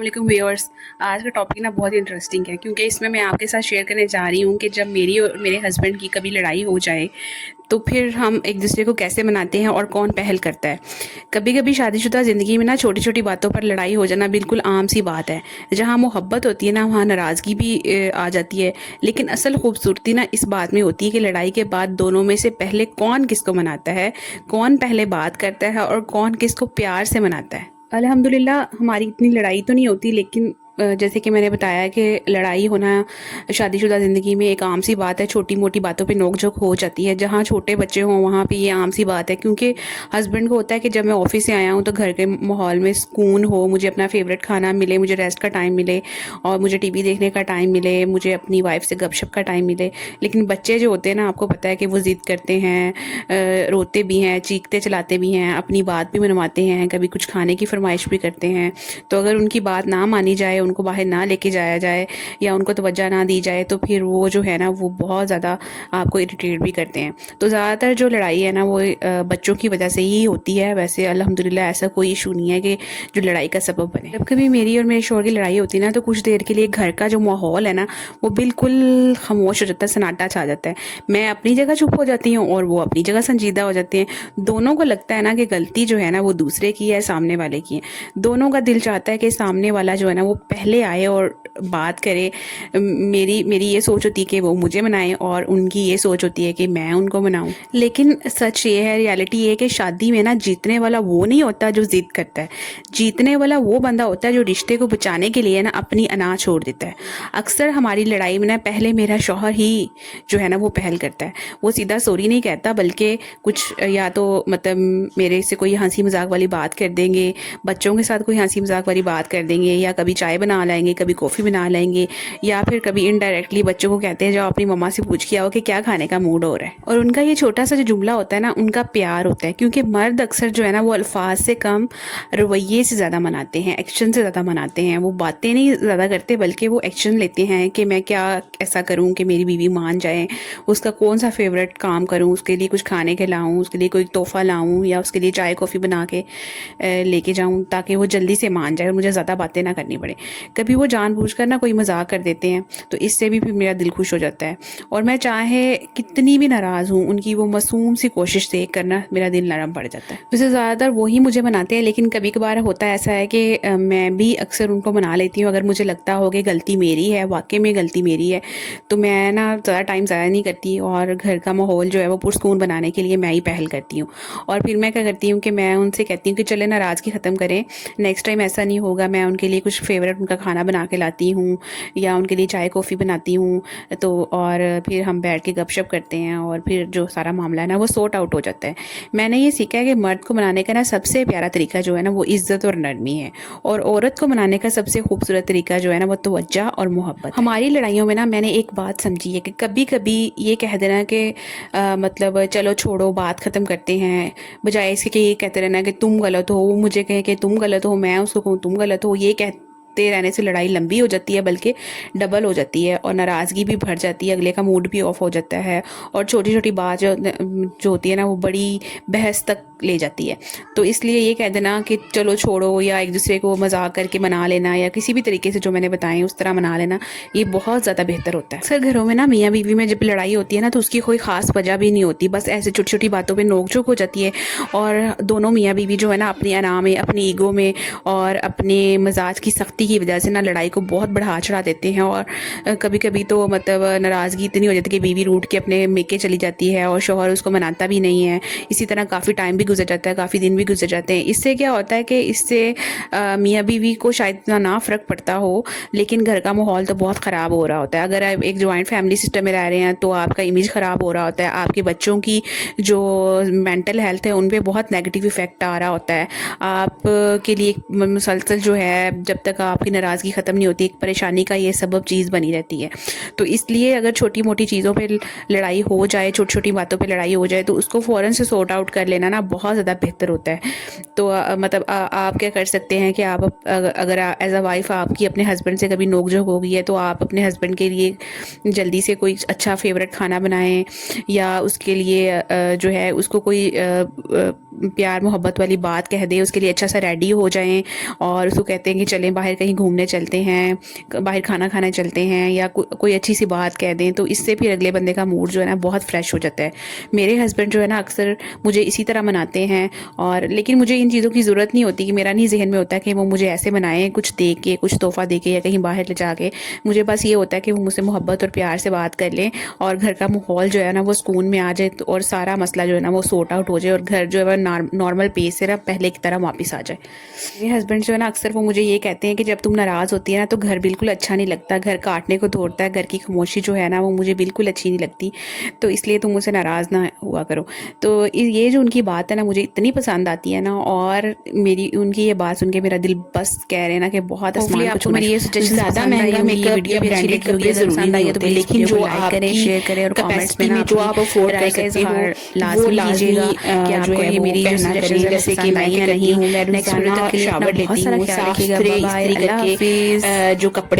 अस्सलाम व्यूअर्स। आज का टॉपिक ना बहुत इंटरेस्टिंग है क्योंकि इसमें मैं आपके साथ शेयर करने जा रही हूँ कि जब मेरी और मेरे हस्बैंड की कभी लड़ाई हो जाए तो फिर हम एक दूसरे को कैसे मनाते हैं और कौन पहल करता है। कभी कभी शादीशुदा ज़िंदगी में ना छोटी छोटी बातों पर लड़ाई हो जाना बिल्कुल आम सी बात है। जहाँ मोहब्बत होती है ना वहाँ नाराज़गी भी आ जाती है। लेकिन असल खूबसूरती ना इस बात में होती है कि लड़ाई के बाद दोनों में से पहले कौन किसको मनाता है, कौन पहले बात करता है और कौन किसको प्यार से मनाता है। अल्हम्दुलिल्लाह हमारी इतनी लड़ाई तो नहीं होती, लेकिन जैसे कि मैंने बताया कि लड़ाई होना शादीशुदा ज़िंदगी में एक आम सी बात है। छोटी मोटी बातों पे नोक झोंक हो जाती है। जहाँ छोटे बच्चे हों वहाँ पे ये आम सी बात है, क्योंकि हस्बैंड को होता है कि जब मैं ऑफिस से आया हूँ तो घर के माहौल में सुकून हो, मुझे अपना फेवरेट खाना मिले, मुझे रेस्ट का टाइम मिले और मुझे टीवी देखने का टाइम मिले, मुझे अपनी वाइफ से गपशप का टाइम मिले। लेकिन बच्चे जो होते हैं ना, आपको पता है कि वो ज़िद करते हैं, रोते भी हैं, चीखते चलाते भी हैं, अपनी बात भी मनवाते हैं, कभी कुछ खाने की फरमाइश भी करते हैं। तो अगर उनकी बात ना मानी जाए, उनको बाहर ना लेके जाया जाए या उनको तवज्जो ना दी जाए तो फिर वो जो है ना वो बहुत ज़्यादा आपको इरिटेट भी करते हैं। तो ज़्यादातर जो लड़ाई है ना वो बच्चों की वजह से ही होती है। वैसे अल्हम्दुलिल्लाह ऐसा कोई इशू नहीं है कि जो लड़ाई का सबब बने। जब कभी मेरी और मेरे शौहर की लड़ाई होती है ना तो कुछ देर के लिए घर का जो माहौल है ना वो बिल्कुल खामोश हो जाता है, सन्नाटा छा जाता है। मैं अपनी जगह चुप हो जाती हूँ और वो अपनी जगह संजीदा हो जाते हैं। दोनों को लगता है ना कि गलती जो है ना वो दूसरे की है, सामने वाले की है। दोनों का दिल चाहता है कि सामने वाला जो है ना वो पहले आए और बात करे। मेरी ये सोच होती है कि वो मुझे मनाएं और उनकी ये सोच होती है कि मैं उनको मनाऊं। लेकिन सच ये है, रियलिटी ये है कि शादी में ना जीतने वाला वो नहीं होता जो जिद करता है। जीतने वाला वो बंदा होता है जो रिश्ते को बचाने के लिए ना अपनी अना छोड़ देता है। अक्सर हमारी लड़ाई में ना पहले मेरा शौहर ही जो है ना वो पहल करता है। वो सीधा सॉरी नहीं कहता, बल्कि कुछ या तो मतलब मेरे से कोई हंसी मजाक वाली बात कर देंगे, बच्चों के साथ कोई हंसी मजाक वाली बात कर देंगे, या कभी चाय बना लाएंगे, कभी कॉफ़ी बना लेंगे, या फिर कभी इनडायरेक्टली बच्चों को कहते हैं जाओ अपनी मम्मा से पूछ के आओ कि क्या खाने का मूड हो रहा है। और उनका ये छोटा सा जो जुमला होता है ना उनका प्यार होता है, क्योंकि मर्द अक्सर जो है ना वो अल्फाज से कम रवैये से ज़्यादा मनाते हैं, एक्शन से ज़्यादा मनाते हैं। वो बातें नहीं ज़्यादा करते बल्कि वो एक्शन लेते हैं कि मैं क्या ऐसा करूँ कि मेरी बीवी मान जाए, उसका कौन सा फेवरेट काम करूँ, उसके लिए कुछ खाने के लाऊँ, उसके लिए कोई तोहफा लाऊँ या उसके लिए चाय कॉफ़ी बना के लेके जाऊँ ताकि वो जल्दी से मान जाए और मुझे ज़्यादा बातें ना करनी पड़े। कभी वो जानबूझकर ना कोई मजाक कर देते हैं तो इससे भी फिर मेरा दिल खुश हो जाता है और मैं चाहे कितनी भी नाराज़ हूँ उनकी वो मासूम सी कोशिश देख कर ना मेरा दिल नरम पड़ जाता है। वैसे ज़्यादातर वो ही मुझे मनाते हैं, लेकिन कभी कभार होता है ऐसा है कि मैं भी अक्सर उनको मना लेती हूँ। अगर मुझे लगता हो कि गलती मेरी है, वाकई में गलती मेरी है, तो मैं ना ज़्यादा टाइम ज़ाया नहीं करती और घर का माहौल जो है वो पुरसकून बनाने के लिए मैं ही पहल करती हूँ। और फिर मैं क्या करती हूँ कि मैं उनसे कहती हूँ कि चले नाराज़गी ख़त्म करें, नेक्स्ट टाइम ऐसा नहीं होगा। मैं उनके लिए कुछ फेवरेट उनका खाना बना के लाती हूँ या उनके लिए चाय कॉफ़ी बनाती हूँ, तो और फिर हम बैठ के गपशप करते हैं और फिर जो सारा मामला है ना वो सॉर्ट आउट हो जाता है। मैंने ये सीखा है कि मर्द को मनाने का ना सबसे प्यारा तरीका जो है ना वो इज़्ज़त और नरमी है, और औरत को मनाने का सबसे खूबसूरत तरीका जो है ना वो तवज्जो और मोहब्बत। हमारी लड़ाइयों में ना मैंने एक बात समझी है कि कभी कभी ये कह देना कि मतलब चलो छोड़ो बात ख़त्म करते हैं, बजाय इसके कि ये कहते रहना कि तुम गलत हो, वो मुझे कहे कि तुम गलत हो, मैं उसको कहूँ तुम गलत हो, ये कहते रहने से लड़ाई लंबी हो जाती है बल्कि डबल हो जाती है और नाराज़गी भी बढ़ जाती है, अगले का मूड भी ऑफ हो जाता है और छोटी छोटी बात जो होती है ना वो बड़ी बहस तक ले जाती है। तो इसलिए ये कह देना कि चलो छोड़ो या एक दूसरे को मजाक करके मना लेना या किसी भी तरीके से जो मैंने बताएं उस तरह मना लेना, ये बहुत ज़्यादा बेहतर होता है। अक्सर घरों में ना मियाँ बीवी में जब लड़ाई होती है ना तो उसकी कोई ख़ास वजह भी नहीं होती, बस ऐसे छोटी छोटी बातों पर नोक झोंक हो जाती है और दोनों मियाँ बीवी जो है ना अपनी अना में, अपनी ईगो में और अपने मिजाज की सख्ती की वजह से ना लड़ाई को बहुत बढ़ा चढ़ा देते हैं। और कभी कभी तो मतलब नाराज़गी इतनी हो जाती है कि बीवी रूठ के अपने मेके चली जाती है और शौहर उसको मनाता भी नहीं है। इसी तरह काफ़ी टाइम भी गुजर जाता है, काफ़ी दिन भी गुजर जाते हैं। इससे क्या होता है कि इससे मियाँ बीवी को शायद इतना ना फ़र्क पड़ता हो, लेकिन घर का माहौल तो बहुत ख़राब हो रहा होता है। अगर आप एक जॉइंट फैमिली सिस्टम में रह रहे हैं तो आपका इमेज ख़राब हो रहा होता है, आपके बच्चों की जो मेंटल हेल्थ है उन पर बहुत नेगेटिव इफ़ेक्ट आ रहा होता है। आप के लिए मुसलसल जो है जब तक आपकी नाराज़गी ख़त्म नहीं होती एक परेशानी का ये सबब चीज़ बनी रहती है। तो इसलिए अगर छोटी मोटी चीज़ों पे लड़ाई हो जाए, छोटी छोटी बातों पे लड़ाई हो जाए तो उसको फ़ौरन से सॉर्ट आउट कर लेना ना बहुत ज़्यादा बेहतर होता है। तो मतलब आप क्या कर सकते हैं कि आप अगर एज अ वाइफ आपकी अपने हस्बैंड से कभी नोक-झोंक हो गई है तो आप अपने हस्बैंड के लिए जल्दी से कोई अच्छा फेवरेट खाना बनाएं या उसके लिए जो है उसको कोई प्यार मोहब्बत वाली बात कह दें, उसके लिए अच्छा सा रेडी हो जाएं और उसको कहते हैं कि चलें बाहर کہیں گھومنے چلتے ہیں, باہر کھانا کھانے چلتے ہیں, یا کوئی اچھی سی بات کہہ دیں, تو اس سے پھر اگلے بندے کا موڈ جو ہے نا بہت فریش ہو جاتا ہے. میرے ہسبینڈ جو ہے نا اکثر مجھے اسی طرح مناتے ہیں, اور لیکن مجھے ان چیزوں کی ضرورت نہیں ہوتی, کہ میرا نہیں ذہن میں ہوتا ہے کہ وہ مجھے ایسے منائیں کچھ دے کے, کچھ تحفہ دے کے, یا کہیں باہر لے جا کے. مجھے بس یہ ہوتا ہے کہ وہ مجھ سے محبت اور پیار سے بات کر لیں, اور گھر کا ماحول جو ہے نا وہ سکون میں آ جائے, اور سارا مسئلہ جو ہے نا وہ سورٹ آؤٹ ہو جائے, اور گھر جو ہے نارمل پیس سے نا پہلے کی طرح واپس آ جائے. میرے ہسبینڈ جو ہے نا اکثر وہ مجھے یہ کہتے ہیں کہ جب تم ناراض ہوتی ہے نا تو گھر بالکل اچھا نہیں لگتا, گھر کاٹنے کو دوڑتا ہے, گھر کی خاموشی جو ہے نا وہ مجھے بالکل اچھی نہیں لگتی, تو اس لیے تم مجھ سے ناراض نہ ہوا کرو. تو یہ جو ان کی بات ہے نا مجھے اتنی پسند آتی ہے نا, اور میری ان کی یہ بات سن کے میرا دل بس کہہ رہے ہیں نا کہ بہت ہوپفلی آسمان آپ کو کو میری یہ سجیشن زیادہ پسند آئی مہنگا ہوگی, میک یہ اپ ویڈیو یا بھی اچھی برانڈیڈ لگی ہوگی, کپڑے اگر ضروری پسند نہیں آئی ہے تو ہوتے, پلیز لیکن ویڈیو کو جو لائک آپ کریں, کی شیئر کریں, اور کامنٹس میں کیپیسٹی نا میں جو اپنی آپ افورڈ کر رائے کا سکتے ہو اظہار لازمی وہ کیجیے گا کہ آپ کو جو ہے یہ وہ میری پہنا کریں. سجیشنز جیسے کہ پسند میں آئی کیا ہیں کرتی نہیں. ہوں, میں نیکسٹ ویڈیو روزانہ تک کے لیے اپنا شاور بہت لیتی سارا ہوں, خیال صاف رکھیے گا. ستھرے بائے بائے, استری کر اللہ کے حافظ. جو کپڑے